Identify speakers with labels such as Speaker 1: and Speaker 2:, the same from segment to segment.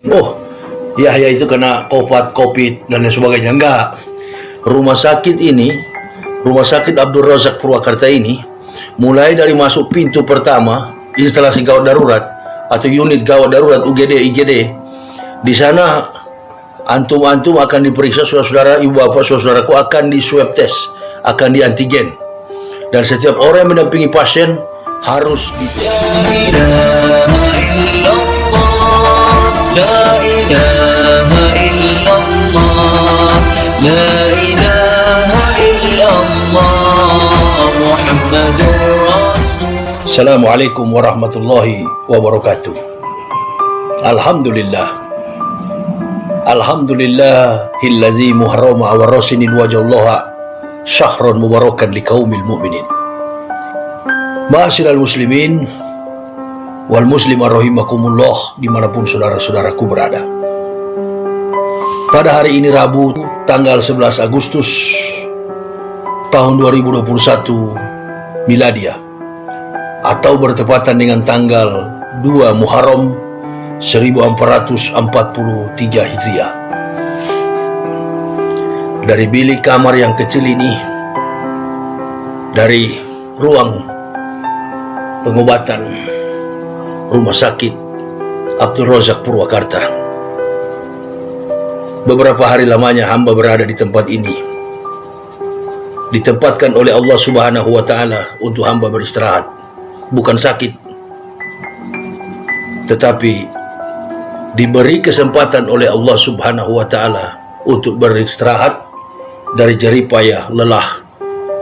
Speaker 1: Oh, Yahya itu kena COVID dan lain sebagainya. Enggak. Rumah sakit ini, Rumah Sakit Abdul Razak Purwakarta ini, mulai dari masuk pintu pertama, instalasi gawat darurat atau unit gawat darurat UGD, IGD, di sana antum-antum akan diperiksa, saudara-saudara, ibu bapak, saudaraku akan di swab test, akan di antigen. Dan setiap orang yang mendampingi pasien harus di
Speaker 2: La ilaha illallah, la ilaha illallah, Muhammadur Rasul.
Speaker 1: Assalamualaikum warahmatullahi wabarakatuh. Alhamdulillahillazi muharrama wa rasinin wajallaha syahran mubarakan liqaumil mu'minin. Ma'asyiral muslimin wal muslimah rahimakumullah, dimanapun saudara-saudaraku berada. Pada hari ini Rabu tanggal 11 Agustus tahun 2021 Miladiah, atau bertepatan dengan tanggal 2 Muharram 1443 Hijriah. Dari bilik kamar yang kecil ini, dari ruang pengobatan Rumah Sakit Abdul Razak Purwakarta, beberapa hari lamanya hamba berada di tempat ini, ditempatkan oleh Allah Subhanahu wa Ta'ala untuk hamba beristirahat. Bukan sakit, tetapi diberi kesempatan oleh Allah Subhanahu wa Ta'ala untuk beristirahat dari jerih payah lelah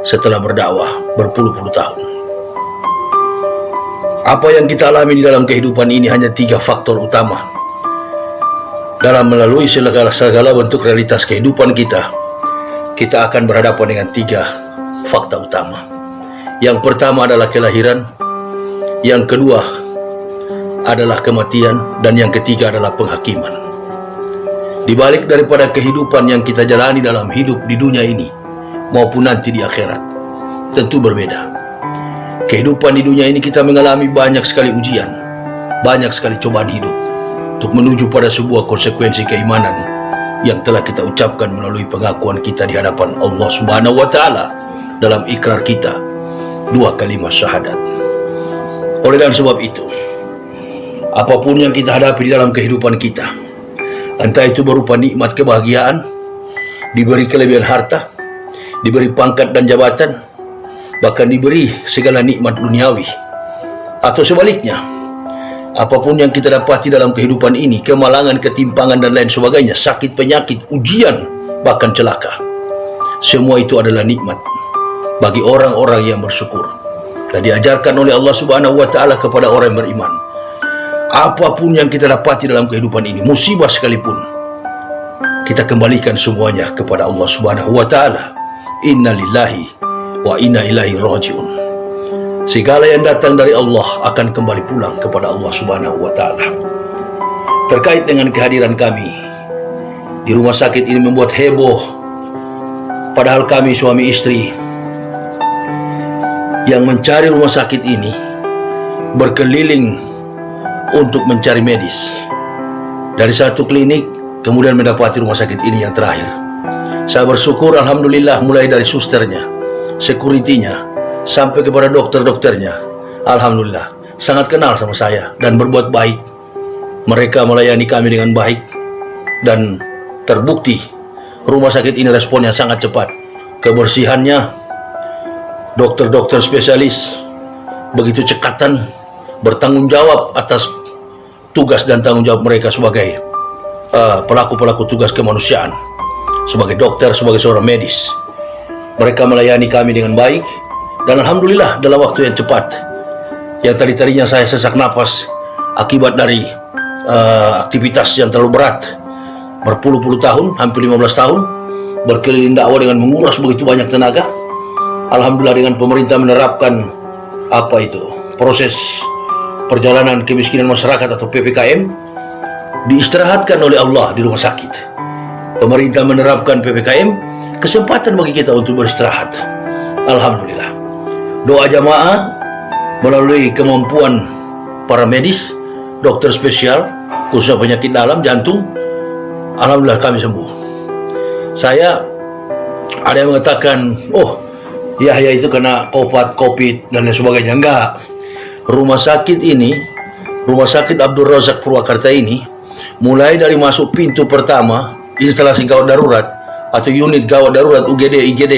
Speaker 1: setelah berdakwah berpuluh-puluh tahun. Apa yang kita alami di dalam kehidupan ini hanya 3 faktor utama dalam melalui segala bentuk realitas kehidupan kita. Kita akan berhadapan dengan 3 fakta utama. Yang pertama adalah kelahiran, yang kedua adalah kematian, dan yang ketiga adalah penghakiman. Di balik daripada kehidupan yang kita jalani dalam hidup di dunia ini maupun nanti di akhirat, tentu berbeda. Kehidupan di dunia ini kita mengalami banyak sekali ujian, banyak sekali cobaan hidup untuk menuju pada sebuah konsekuensi keimanan yang telah kita ucapkan melalui pengakuan kita di hadapan Allah Subhanahu wa Ta'ala dalam ikrar kita 2 kalimat syahadat. Oleh dan sebab itu, apapun yang kita hadapi di dalam kehidupan kita, entah itu berupa nikmat kebahagiaan, diberi kelebihan harta, diberi pangkat dan jabatan, bahkan diberi segala nikmat duniawi, atau sebaliknya, apapun yang kita dapati dalam kehidupan ini, kemalangan, ketimpangan dan lain sebagainya, sakit, penyakit, ujian, bahkan celaka, semua itu adalah nikmat bagi orang-orang yang bersyukur dan diajarkan oleh Allah Subhanahu wa Ta'ala kepada orang yang beriman. Apapun yang kita dapati dalam kehidupan ini, musibah sekalipun, kita kembalikan semuanya kepada Allah Subhanahu wa Ta'ala. Inna lillahi wa inna ilaihi raji'un. Segala yang datang dari Allah akan kembali pulang kepada Allah Subhanahu wa Ta'ala. Terkait dengan kehadiran kami di rumah sakit ini membuat heboh, padahal kami suami istri yang mencari rumah sakit ini berkeliling untuk mencari medis. Dari satu klinik kemudian mendapati rumah sakit ini yang terakhir. Saya bersyukur, alhamdulillah, mulai dari susternya, sekuritinya, sampai kepada dokter-dokternya, alhamdulillah sangat kenal sama saya dan berbuat baik. Mereka melayani kami dengan baik, dan terbukti rumah sakit ini responnya sangat cepat. Kebersihannya, dokter-dokter spesialis begitu cekatan bertanggung jawab atas tugas dan tanggung jawab mereka sebagai pelaku-pelaku tugas kemanusiaan, sebagai dokter, sebagai seorang medis. Mereka melayani kami dengan baik, dan alhamdulillah dalam waktu yang cepat. Yang tadi-tadinya saya sesak napas akibat dari aktivitas yang terlalu berat berpuluh-puluh tahun, hampir 15 tahun berkeliling dakwah dengan menguras begitu banyak tenaga. Alhamdulillah dengan pemerintah menerapkan proses perjalanan kemiskinan masyarakat atau PPKM, diistirahatkan oleh Allah di rumah sakit. Pemerintah menerapkan PPKM, kesempatan bagi kita untuk beristirahat. Alhamdulillah. Doa jamaah melalui kemampuan para medis dokter spesial, khususnya penyakit dalam, jantung. Alhamdulillah kami sembuh. Saya, ada yang mengatakan, oh Yahya itu kena COVID dan lain sebagainya. Enggak. Rumah sakit ini, Rumah Sakit Abdul Razak Purwakarta ini, mulai dari masuk pintu pertama, instalasi gawat darurat atau unit gawat darurat UGD, IGD,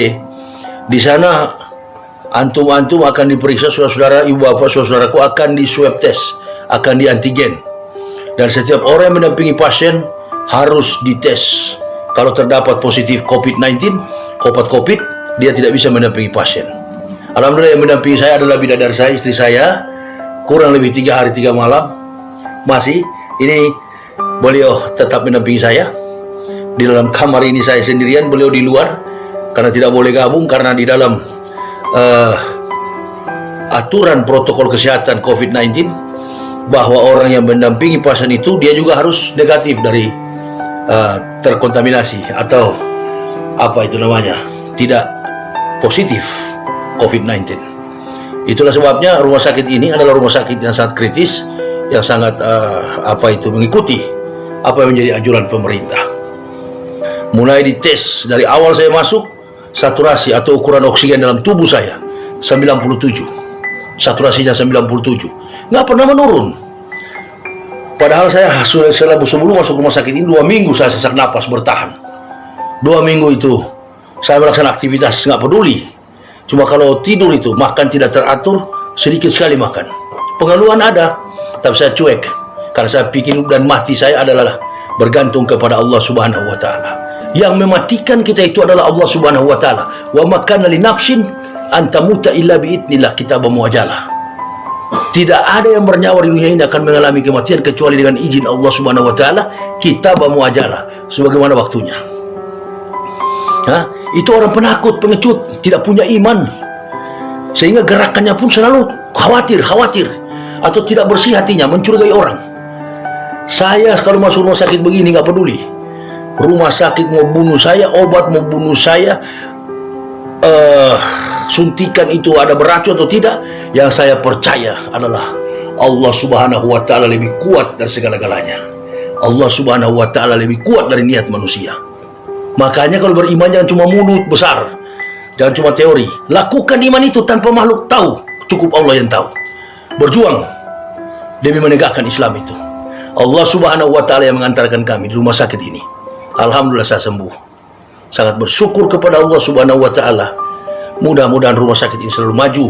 Speaker 1: di sana antum-antum akan diperiksa, saudara-saudara, ibu bapak, saudara-saudaraku akan di swab test, akan di antigen. Dan setiap orang yang mendampingi pasien harus dites. Kalau terdapat positif COVID-19, COVID, dia tidak bisa mendampingi pasien. Alhamdulillah yang mendampingi saya adalah bidadari saya, istri saya, kurang lebih 3 hari 3 malam. Masih, ini beliau tetap mendampingi saya. Di dalam kamar ini saya sendirian, beliau di luar, karena tidak boleh gabung, karena di dalam aturan protokol kesehatan COVID-19, bahwa orang yang mendampingi pasien itu, dia juga harus negatif dari terkontaminasi, atau apa itu namanya, tidak positif COVID-19. Itulah sebabnya rumah sakit ini adalah rumah sakit yang sangat kritis, yang sangat mengikuti apa yang menjadi anjuran pemerintah. Mulai dites dari awal saya masuk, saturasi atau ukuran oksigen dalam tubuh saya 97, saturasinya 97, nggak pernah menurun. Padahal saya sebelum masuk rumah sakit ini 2 minggu saya sesak napas bertahan. 2 minggu itu saya melaksanakan aktivitas nggak peduli. Cuma kalau tidur itu, makan tidak teratur, sedikit sekali makan. Pengeluhan ada, tapi saya cuek. Karena saya pikir hidup dan mati saya adalah bergantung kepada Allah Subhanahu wa Ta'ala. Yang mematikan kita itu adalah Allah Subhanahu wa Ta'ala. Wa ma kana li nafsin an tamuta illa bi idznillah, kitabun muajjalah. Tidak ada yang bernyawa di dunia ini akan mengalami kematian kecuali dengan izin Allah Subhanahu wa Ta'ala, kitabun muajjalah, sebagaimana waktunya. Itu orang penakut, pengecut, tidak punya iman, sehingga gerakannya pun selalu khawatir, atau tidak bersih hatinya, mencurigai orang. Saya kalau masuk rumah sakit begini nggak peduli. Rumah sakit mau bunuh saya, obat mau bunuh saya, suntikan itu ada beracun atau tidak, yang saya percaya adalah Allah Subhanahu wa Ta'ala lebih kuat dari segala-galanya. Allah Subhanahu wa Ta'ala lebih kuat dari niat manusia. Makanya kalau beriman jangan cuma mulut besar, jangan cuma teori. Lakukan iman itu tanpa makhluk tahu, cukup Allah yang tahu. Berjuang demi menegakkan Islam itu. Allah Subhanahu wa Ta'ala yang mengantarkan kami di rumah sakit ini. Alhamdulillah saya sembuh. Sangat bersyukur kepada Allah Subhanahu wa Ta'ala. Mudah-mudahan rumah sakit ini selalu maju.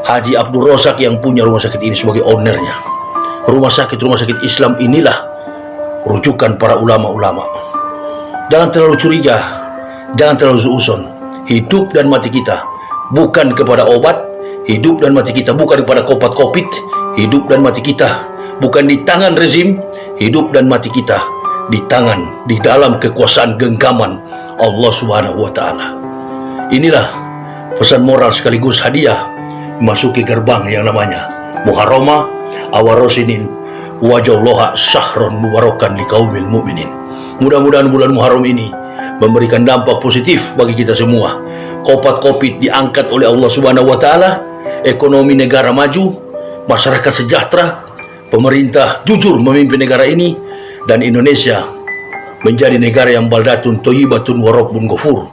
Speaker 1: Haji Abdul Razak yang punya rumah sakit ini sebagai ownernya. Rumah sakit Islam inilah rujukan para ulama-ulama. Jangan terlalu curiga, jangan terlalu suuzon. Hidup dan mati kita bukan kepada obat, hidup dan mati kita bukan kepada COVID, hidup dan mati kita bukan di tangan rezim, hidup dan mati kita di dalam kekuasaan genggaman Allah Subhanahu wa Ta'ala. Inilah pesan moral sekaligus hadiah memasuki gerbang yang namanya Muharramah awarosinin wajallaha syahron mubarakan liqaumil mu'minin. Mudah-mudahan bulan Muharram ini memberikan dampak positif bagi kita semua. COVID diangkat oleh Allah Subhanahu wa Ta'ala, ekonomi negara maju, masyarakat sejahtera, pemerintah jujur memimpin negara ini, dan Indonesia menjadi negara yang baldatun thayyibatun wa rabbun ghafur.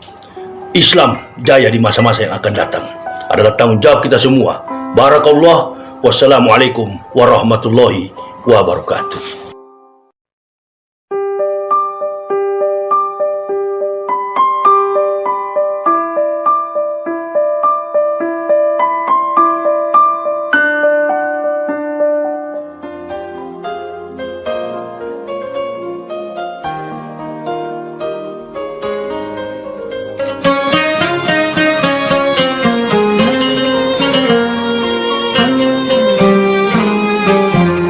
Speaker 1: Islam jaya di masa-masa yang akan datang. Adalah tanggung jawab kita semua. Barakallah. Wassalamualaikum warahmatullahi wabarakatuh.